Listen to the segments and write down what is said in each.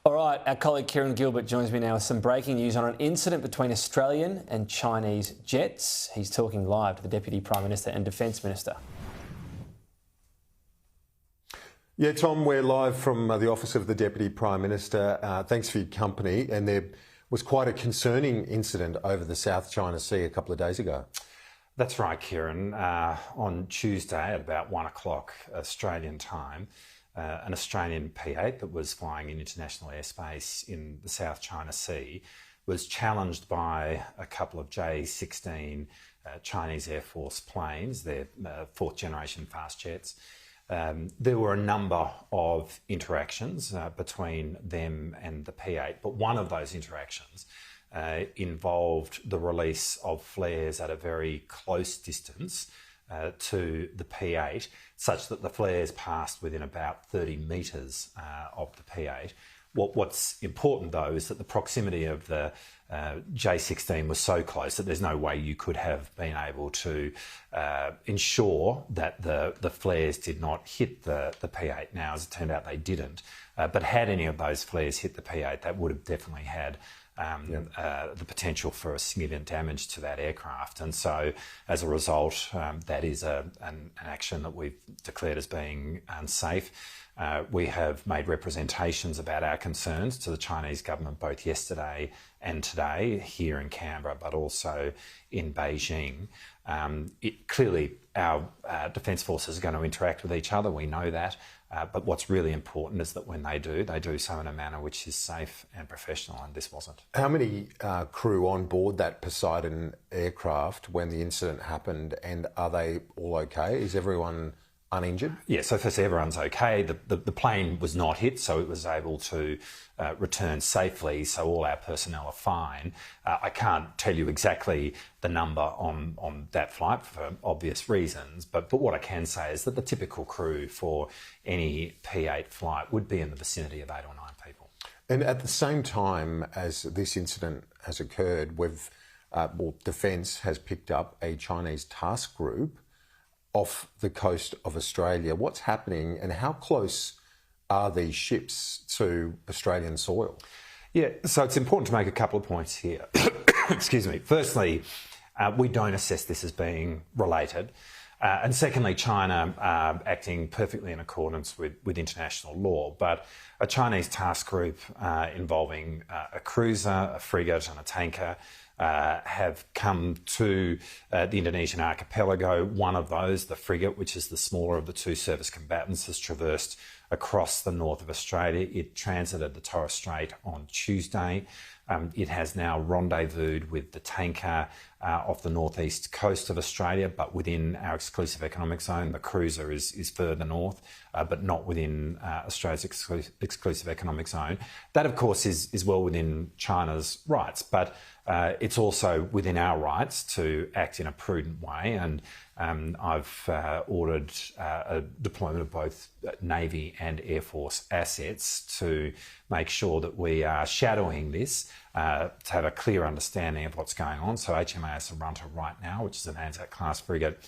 All right, our colleague Kieran Gilbert joins me now with some breaking news on an incident between Australian and Chinese jets. He's talking live to the Deputy Prime Minister and Defence Minister. Yeah, Tom, we're live from the office of the Deputy Prime Minister. Thanks for your company. And there was quite a concerning incident over the South China Sea a couple of days ago. That's right, Kieran. On Tuesday at about 1 o'clock Australian time, an Australian P-8 that was flying in international airspace in the South China Sea was challenged by a couple of J-16 Chinese Air Force planes, their fourth generation fast jets. There were a number of interactions between them and the P-8, but one of those interactions involved the release of flares at a very close distance to the P-8, such that the flares passed within about 30 metres of the P-8. What's important, though, is that the proximity of the J-16 was so close that there's no way you could have been able to ensure that the flares did not hit the P-8. Now, as it turned out, they didn't. But had any of those flares hit the P-8, that would have definitely had the potential for a significant damage to that aircraft. And so, as a result, that is an action that we've declared as being unsafe. We have made representations about our concerns to the Chinese government both yesterday and today here in Canberra, but also in Beijing. Clearly, our defence forces are going to interact with each other. We know that. But what's really important is that when they do so in a manner which is safe and professional, and this wasn't. How many crew on board that Poseidon aircraft when the incident happened, and are they all okay? Is everyone uninjured? Yeah, so first, everyone's okay. The plane was not hit, so it was able to return safely, so all our personnel are fine. I can't tell you exactly the number on that flight for obvious reasons, but what I can say is that the typical crew for any P-8 flight would be in the vicinity of 8 or 9 people. And at the same time as this incident has occurred, Defence has picked up a Chinese task group off the coast of Australia. What's happening, and how close are these ships to Australian soil? Yeah, so it's important to make a couple of points here. Excuse me. Firstly, we don't assess this as being related. And secondly, China acting perfectly in accordance with international law. But a Chinese task group involving a cruiser, a frigate and a tanker have come to the Indonesian archipelago. One of those, the frigate, which is the smaller of the two surface combatants, has traversed across the north of Australia. It transited the Torres Strait on Tuesday. It has now rendezvoused with the tanker off the northeast coast of Australia, but within our exclusive economic zone. The cruiser is further north, but not within Australia's exclusive economic zone. That, of course, is well within China's rights, but it's also within our rights to act in a prudent way. And I've ordered a deployment of both Navy and Air Force assets to make sure that we are shadowing this, to have a clear understanding of what's going on. So HMAS Arunta right now, which is an Anzac-class frigate,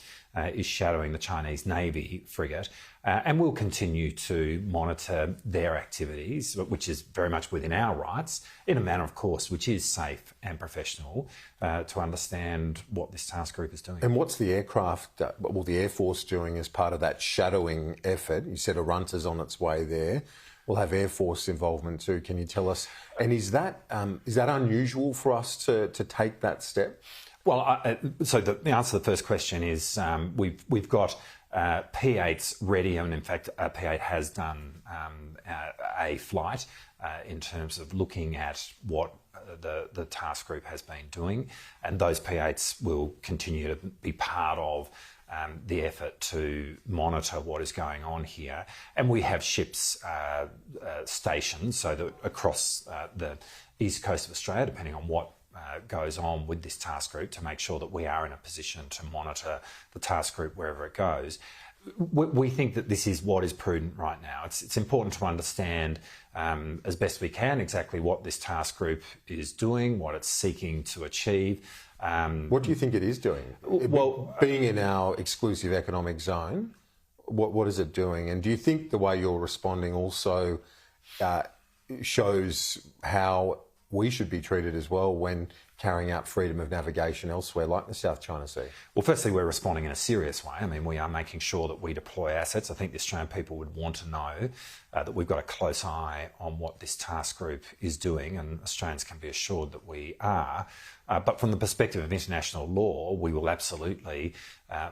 is shadowing the Chinese Navy frigate. And we'll continue to monitor their activities, which is very much within our rights, in a manner, of course, which is safe and professional, to understand what this task group is doing. And what's the the Air Force doing as part of that shadowing effort? You said Arunta's on its way there. We'll have Air Force involvement too. Can you tell us? And is that unusual for us to take that step? Well, so the answer to the first question is we've got P-8s ready, and in fact, P-8 has done a flight in terms of looking at what the task group has been doing, and those P-8s will continue to be part of the effort to monitor what is going on here. And we have ships stationed so that across the east coast of Australia, depending on what goes on with this task group, to make sure that we are in a position to monitor the task group wherever it goes. We think that this is what is prudent right now. It's important to understand as best we can exactly what this task group is doing, what it's seeking to achieve. What do you think it is doing? Well, being in our exclusive economic zone, what is it doing? And do you think the way you're responding also shows how we should be treated as well when carrying out freedom of navigation elsewhere, like the South China Sea? Well, firstly, we're responding in a serious way. I mean, we are making sure that we deploy assets. I think the Australian people would want to know that we've got a close eye on what this task group is doing, and Australians can be assured that we are. But from the perspective of international law, we will absolutely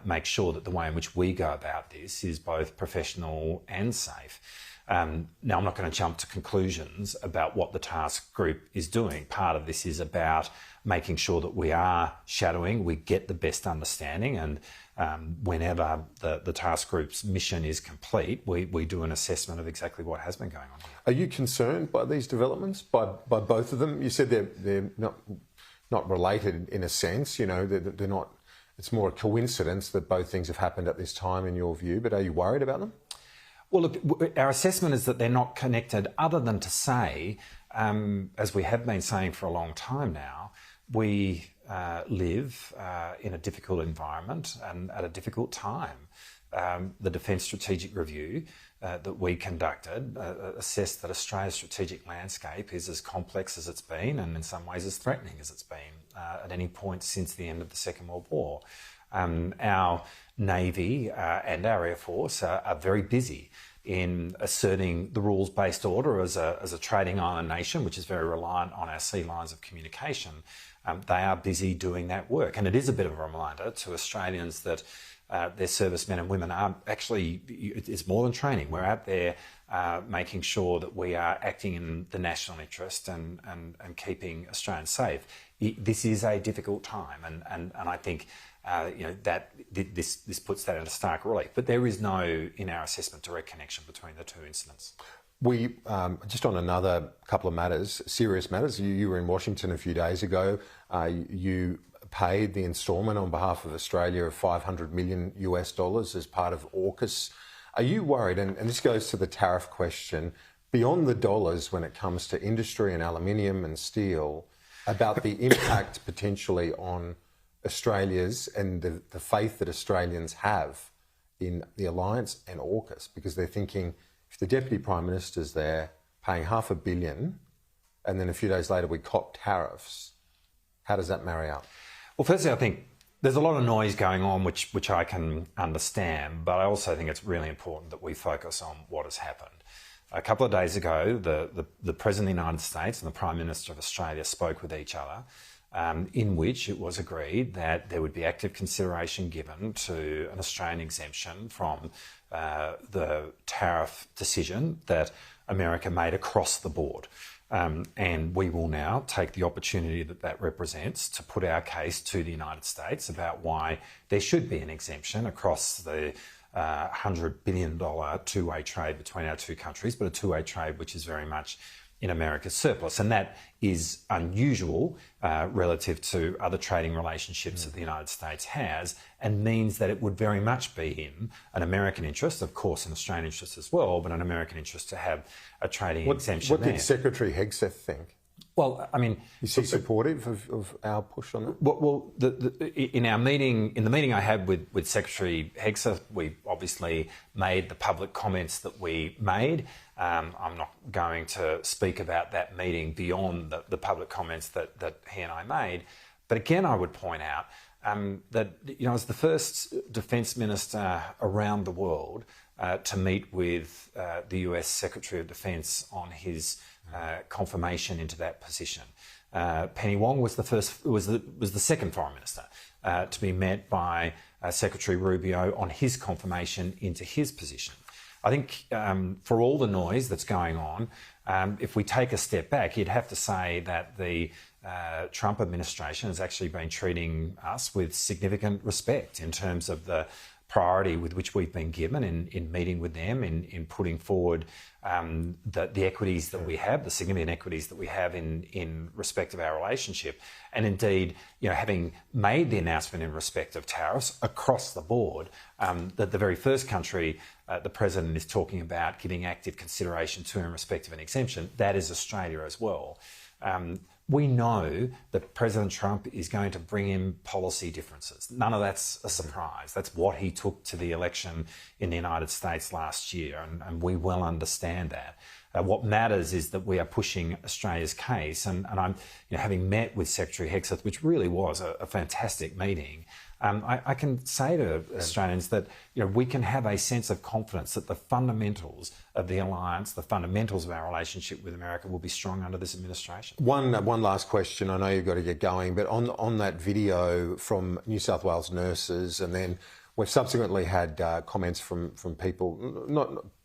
make sure that the way in which we go about this is both professional and safe. Now, I'm not going to jump to conclusions about what the task group is doing. Part of this is about making sure that we are shadowing, we get the best understanding, and whenever the task group's mission is complete, we do an assessment of exactly what has been going on here. Are you concerned by these developments, by both of them? You said they're not related in a sense, you know, they're not. It's more a coincidence that both things have happened at this time in your view, but are you worried about them? Well, look, our assessment is that they're not connected, other than to say, as we have been saying for a long time now, we live in a difficult environment and at a difficult time. The Defence Strategic Review that we conducted assessed that Australia's strategic landscape is as complex as it's been, and in some ways as threatening as it's been at any point since the end of the Second World War. Our Navy and our Air Force are very busy in asserting the rules-based order as a trading island nation, which is very reliant on our sea lines of communication. They are busy doing that work. And it is a bit of a reminder to Australians that their servicemen and women are actually, it's more than training. We're out there making sure that we are acting in the national interest and keeping Australians safe. This is a difficult time, and I think that this puts that into stark relief. But there is no, in our assessment, direct connection between the two incidents. We, just on another couple of matters, serious matters, you were in Washington a few days ago. You paid the instalment on behalf of Australia of $500 million as part of AUKUS. Are you worried, and this goes to the tariff question, beyond the dollars when it comes to industry and aluminium and steel, about the impact potentially on Australia's and the faith that Australians have in the alliance and AUKUS? Because they're thinking, if the Deputy Prime Minister's there paying $500 million and then a few days later we cop tariffs, how does that marry up? Well, firstly, I think there's a lot of noise going on, which I can understand, but I also think it's really important that we focus on what has happened. A couple of days ago, the President of the United States and the Prime Minister of Australia spoke with each other, in which it was agreed that there would be active consideration given to an Australian exemption from the tariff decision that America made across the board. And we will now take the opportunity that represents to put our case to the United States about why there should be an exemption across the $100 billion two-way trade between our two countries, but a two-way trade which is very much in America's surplus. And that is unusual relative to other trading relationships that the United States has, and means that it would very much be in an American interest, of course an Australian interest as well, but an American interest to have a trading exemption What did Secretary Hegseth think? Well, I mean, is he supportive of our push on that? Well, in the meeting I had with Secretary Hegseth, we obviously made the public comments that we made. I'm not going to speak about that meeting beyond the public comments that he and I made. But again, I would point out that, as the first Defence Minister around the world to meet with the US Secretary of Defence on his confirmation into that position. Penny Wong was the second Foreign Minister to be met by Secretary Rubio on his confirmation into his position. I think for all the noise that's going on, if we take a step back, you'd have to say that the Trump administration has actually been treating us with significant respect in terms of the priority with which we've been given in meeting with them, in putting forward the equities that we have, the significant equities that we have in respect of our relationship. And indeed, having made the announcement in respect of tariffs across the board, that the very first country the President is talking about giving active consideration to in respect of an exemption, that is Australia as well. We know that President Trump is going to bring in policy differences. None of that's a surprise. That's what he took to the election in the United States last year, and we well understand that. What matters is that we are pushing Australia's case, and I'm, having met with Secretary Hexeth, which really was a fantastic meeting. I can say to Australians that we can have a sense of confidence that the fundamentals of the alliance, the fundamentals of our relationship with America, will be strong under this administration. One last question. I know you've got to get going, but on that video from New South Wales nurses, and then we've subsequently had comments from people,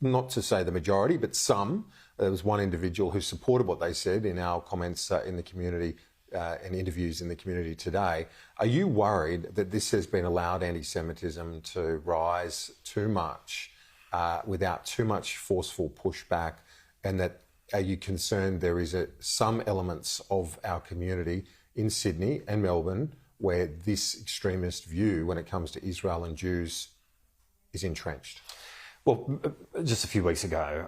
not to say the majority, but some. There was one individual who supported what they said in our comments in the community and interviews in the community today. Are you worried that this has been allowed anti-Semitism to rise too much without too much forceful pushback, and that are you concerned there is some elements of our community in Sydney and Melbourne where this extremist view when it comes to Israel and Jews is entrenched? Well, just a few weeks ago,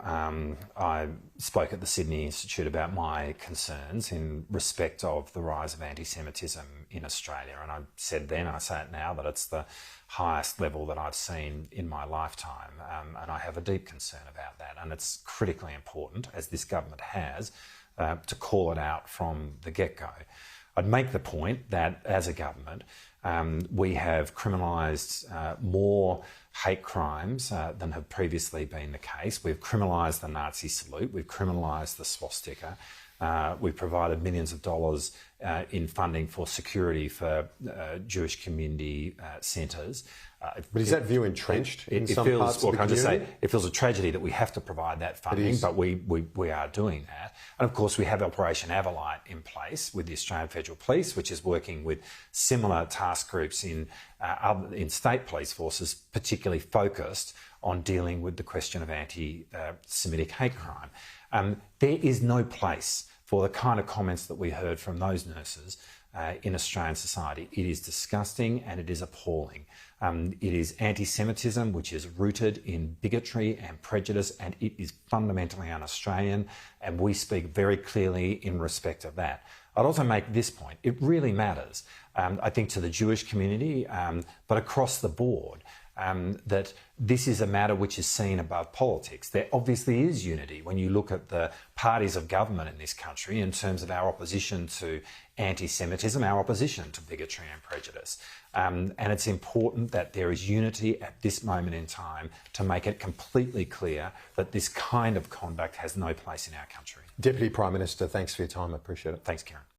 I spoke at the Sydney Institute about my concerns in respect of the rise of anti-Semitism in Australia. And I said then, and I say it now, that it's the highest level that I've seen in my lifetime. And I have a deep concern about that. And it's critically important, as this government has, to call it out from the get-go. I'd make the point that as a government, we have criminalised more hate crimes than have previously been the case. We've criminalised the Nazi salute. We've criminalised the swastika. We've provided millions of dollars in funding for security for Jewish community centres. But is that view entrenched in some parts of the community? It feels a tragedy that we have to provide that funding, but we are doing that. And of course, we have Operation Avalite in place with the Australian Federal Police, which is working with similar task groups in state police forces, particularly focused on dealing with the question of anti-Semitic hate crime. There is no place for the kind of comments that we heard from those nurses in Australian society. It is disgusting and it is appalling. It is anti-Semitism, which is rooted in bigotry and prejudice, and it is fundamentally un-Australian, and we speak very clearly in respect of that. I'd also make this point. It really matters, I think, to the Jewish community, but across the board, that this is a matter which is seen above politics. There obviously is unity when you look at the parties of government in this country in terms of our opposition to anti-Semitism, our opposition to bigotry and prejudice. And it's important that there is unity at this moment in time to make it completely clear that this kind of conduct has no place in our country. Deputy Prime Minister, thanks for your time. I appreciate it. Thanks, Kieran.